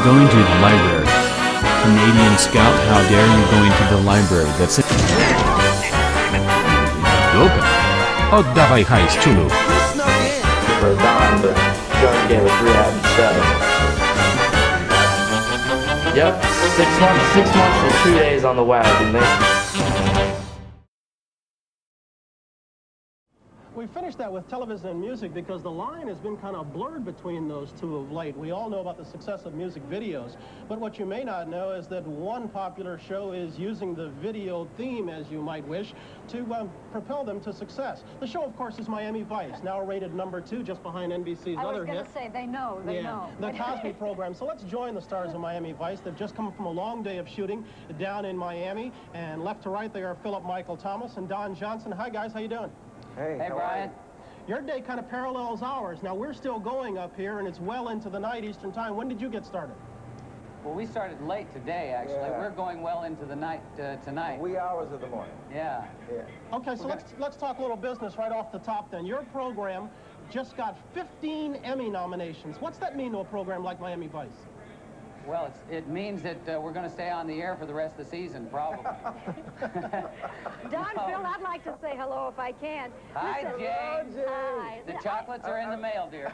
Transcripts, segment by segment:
going to the library. Canadian Scout, how dare you go into the library? That's it. Doka. Oddawaj hajs, czulu. For Don, but John gave us rehab instead. Yep, 6 months and 2 days on the wagon. We finished that with television and music because the line has been kind of blurred between those two of late. We all know about the success of music videos, but what you may not know is that one popular show is using the video theme, as you might wish, to propel them to success. The show, of course, is Miami Vice, now rated #2, just behind NBC's other hit. I was going to say, they know. The Cosby program. So let's join the stars of Miami Vice. They've just come from a long day of shooting down in Miami, and left to right they are Philip Michael Thomas and Don Johnson. Hi, guys. How you doing? Hey Brian. Your day kind of parallels ours. Now, we're still going up here, and it's well into the night Eastern time. When did you get started? Well, we started late today, actually. Yeah. We're going well into the night tonight. Wee hours of the morning. Yeah. Okay, so let's talk a little business right off the top then. Your program just got 15 Emmy nominations. What's that mean to a program like Miami Vice? Well, it means that we're going to stay on the air for the rest of the season, probably. Don, Phil, I'd like to say hello if I can. Hi, Jane. Hi. The chocolates are in the mail, dear.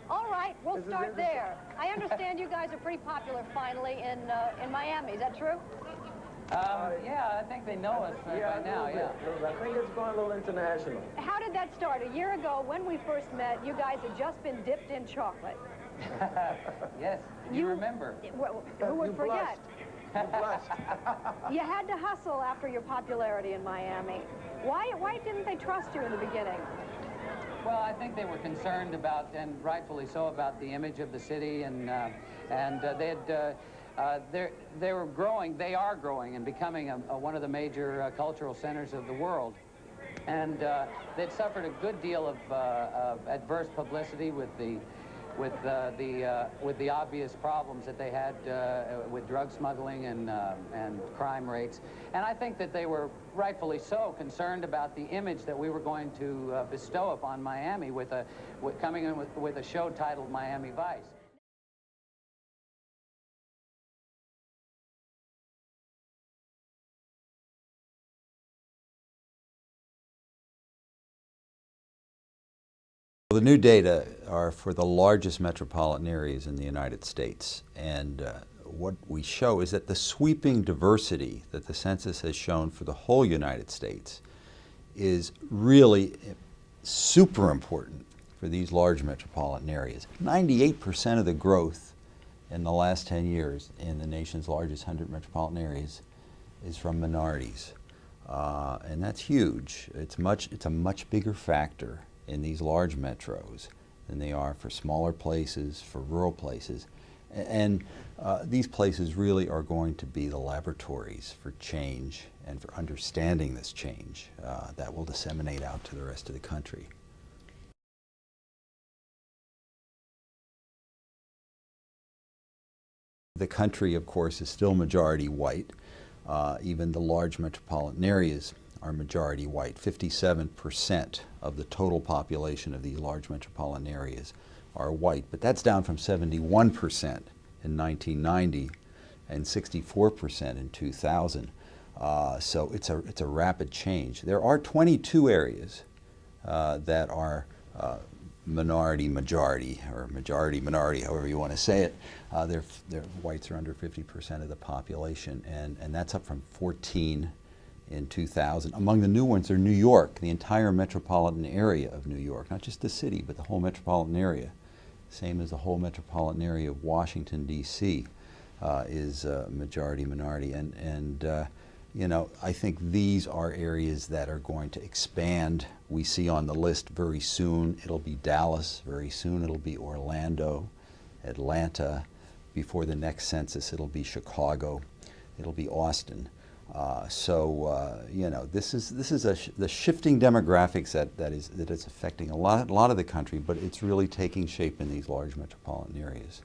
All right, we'll start there. I understand you guys are pretty popular finally in Miami. Is that true? Yeah, I think they know us by now, yeah. I think it's going a little international. How did that start? A year ago, when we first met, you guys had just been dipped in chocolate. Yes, you remember. Who would forget? You blushed. You had to hustle after your popularity in Miami. Why didn't they trust you in the beginning? Well, I think they were concerned about, and rightfully so, about the image of the city, and they were growing. They are growing and becoming one of the major cultural centers of the world. And they'd suffered a good deal of adverse publicity with the obvious problems that they had with drug smuggling and crime rates. And I think that they were rightfully so concerned about the image that we were going to bestow upon Miami coming in with a show titled Miami Vice. The new data are for the largest metropolitan areas in the United States, and what we show is that the sweeping diversity that the census has shown for the whole United States is really super important for these large metropolitan areas. 98% of the growth in the last 10 years in the nation's largest 100 metropolitan areas is from minorities, and that's huge. It's a much bigger factor in these large metros than they are for smaller places, for rural places. And these places really are going to be the laboratories for change and for understanding this change that will disseminate out to the rest of the country. The country, of course, is still majority white. Even the large metropolitan areas are majority white. 57% of the total population of these large metropolitan areas are white, but that's down from 71% in 1990 and 64% in 2000. So it's a rapid change. There are 22 areas that are minority-majority, or majority-minority, however you want to say it. Their whites are under 50% of the population, and that's up from 14 in 2000. Among the new ones are New York, the entire metropolitan area of New York, not just the city, but the whole metropolitan area. Same as the whole metropolitan area of Washington, D.C. Is majority-minority. And you know, I think these are areas that are going to expand. We see on the list very soon it'll be Dallas, very soon it'll be Orlando, Atlanta. Before the next census it'll be Chicago, it'll be Austin. You know, this is the shifting demographics that is affecting a lot of the country, but it's really taking shape in these large metropolitan areas.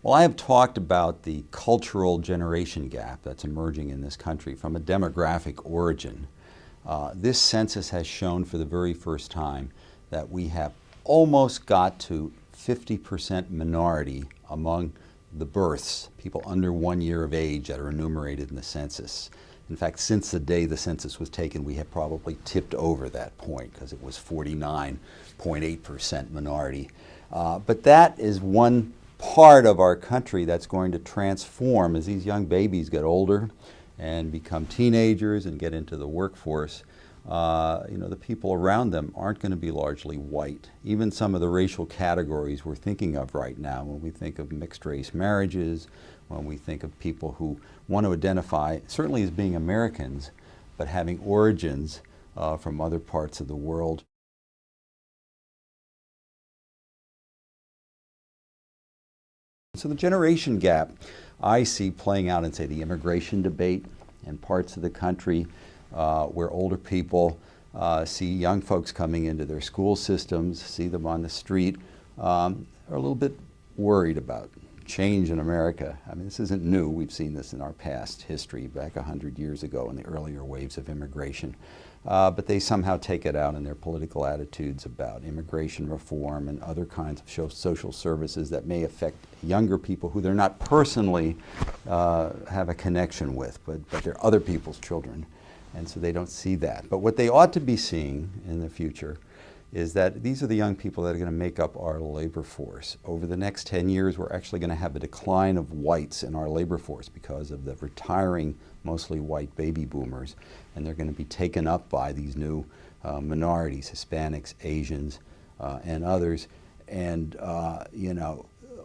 Well, I have talked about the cultural generation gap that's emerging in this country from a demographic origin. This census has shown for the very first time that we have almost got to 50% minority among the births, people under 1 year of age that are enumerated in the census. In fact, since the day the census was taken, we have probably tipped over that point because it was 49.8% minority. But that is one part of our country that's going to transform as these young babies get older and become teenagers and get into the workforce. The people around them aren't going to be largely white. Even some of the racial categories we're thinking of right now, when we think of mixed race marriages, when we think of people who want to identify certainly as being Americans, but having origins from other parts of the world. So the generation gap I see playing out in, say, the immigration debate in parts of the country where older people see young folks coming into their school systems, see them on the street, are a little bit worried about change in America. I mean, this isn't new. We've seen this in our past history, back 100 years ago in the earlier waves of immigration. But they somehow take it out in their political attitudes about immigration reform and other kinds of social services that may affect younger people who they're not personally have a connection with, but they're other people's children. And so they don't see that. But what they ought to be seeing in the future is that these are the young people that are going to make up our labor force. Over the next 10 years, we're actually going to have a decline of whites in our labor force because of the retiring, mostly white baby boomers. And they're going to be taken up by these new minorities, Hispanics, Asians, and others. And,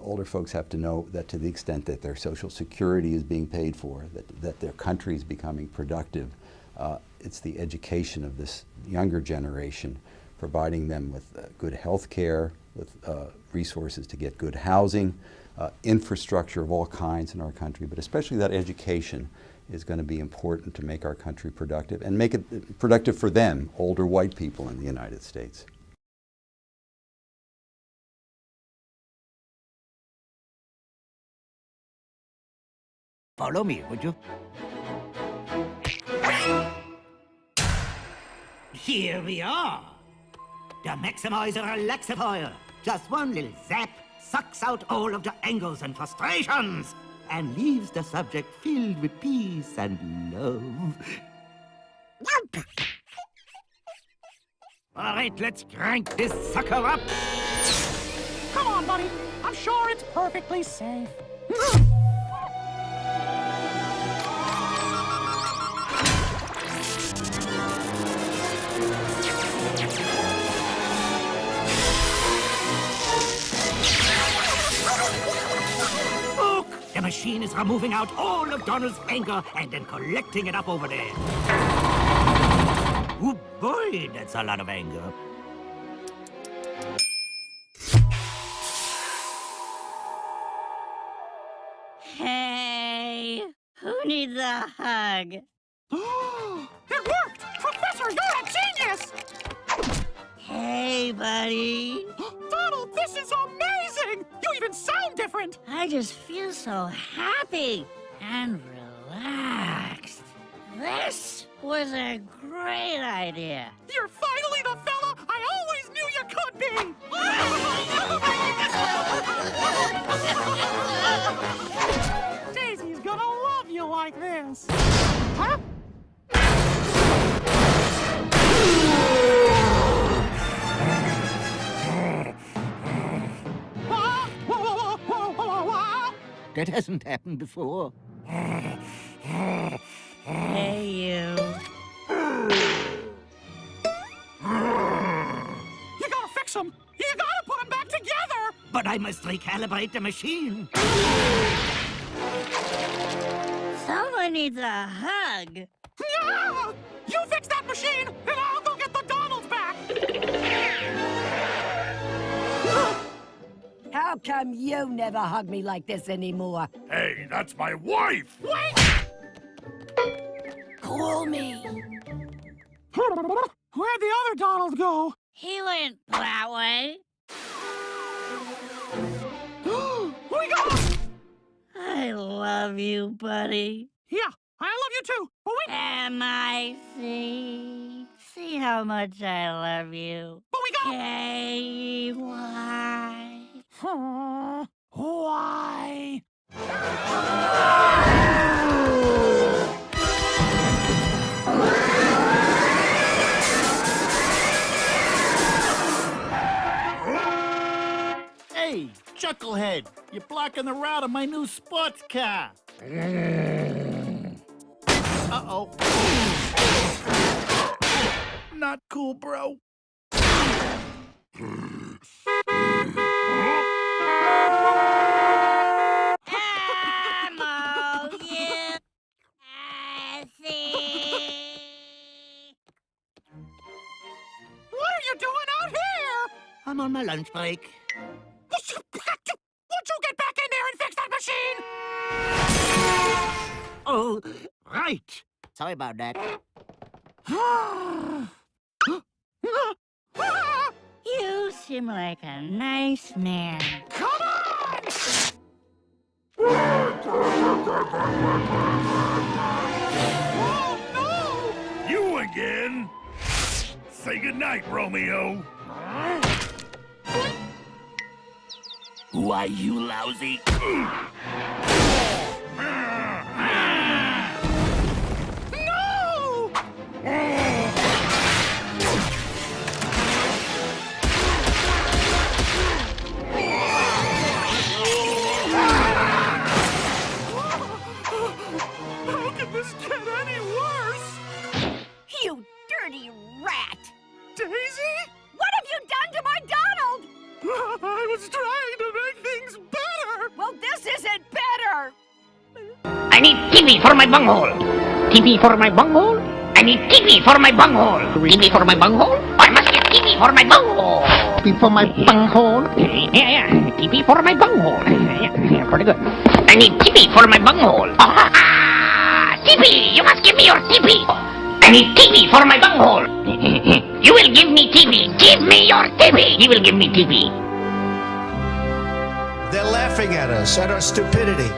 older folks have to know that to the extent that their Social Security is being paid for, that their country is becoming productive, it's the education of this younger generation, providing them with good health care, with resources to get good housing, infrastructure of all kinds in our country, but especially that education is going to be important to make our country productive and make it productive for them, older white people in the United States. Follow me, would you? Here we are. The Maximizer Relaxifier. Just one little zap sucks out all of the angles and frustrations and leaves the subject filled with peace and love. All right, let's crank this sucker up. Come on, buddy. I'm sure it's perfectly safe. The machine is removing out all of Donald's anger and then collecting it up over there. Oh boy, that's a lot of anger. Hey, who needs a hug? It worked! Professor, you're a genius! Hey, buddy. Donald, this is amazing! You even sound different! I just feel so happy and relaxed. This was a great idea. You're finally the fella I always knew you could be! Daisy's gonna love you like this. Huh? That hasn't happened before. Hey, you. You gotta fix him! You gotta put him back together! But I must recalibrate the machine. Someone needs a hug. Yeah! You fix that machine, and I'll go get the Donalds back! How come you never hug me like this anymore? Hey, that's my wife! Wait! Call me. Where'd the other Donald go? He went that way. We got him! I love you, buddy. Yeah, I love you too. Oh, wait. MI6. See how much I love you. But we got... K-Y. Why? Hey, Chucklehead, you're blocking the route of my new sports car. Uh-oh. Not cool, bro. What are you doing out here? I'm on my lunch break. Would you get back in there and fix that machine? Oh, right. Sorry about that. You seem like a nice man. Come on! Oh, no! You again? Say goodnight, Romeo. Why, you lousy... No! How can this get any worse? You dirty rat! Daisy? What have you done to my Donald? I was trying to make things better! Well, this isn't better! I need TV for my bunghole. TV for my bunghole? I need TV for my bunghole. TV for my bunghole? I must get TV for my bunghole. TV for my bunghole? Yeah. TV for my bunghole. Yeah, pretty good. I need TV for my bunghole. TV! You must give me your TV. I need TV for my bunghole. You will give me TV. Give me your TV. You will give me TV. They're laughing at us, at our stupidity.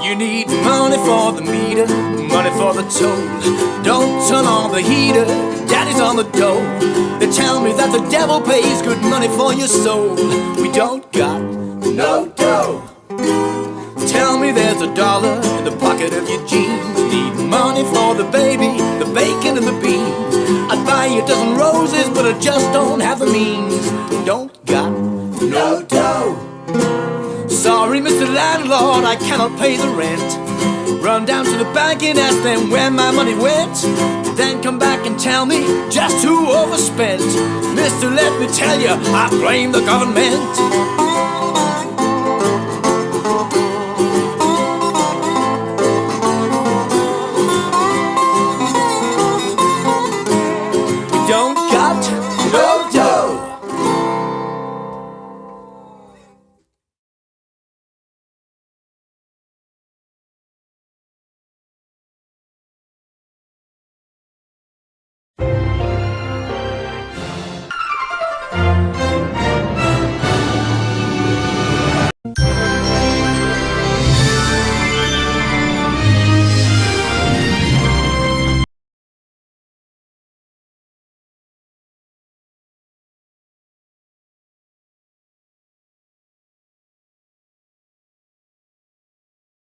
You need money for the meter, money for the toll. Don't turn on the heater, daddy's on the dole. They tell me that the devil pays good money for your soul. We don't got no dough. Tell me there's $1 in the pocket of your jeans. Need money for the baby, the bacon and the beans. I'd buy you a dozen roses, but I just don't have the means. Don't got no dough. Sorry, Mr. Landlord, I cannot pay the rent. Run down to the bank and ask them where my money went. Then come back and tell me just who overspent. Mister, let me tell you, I blame the government.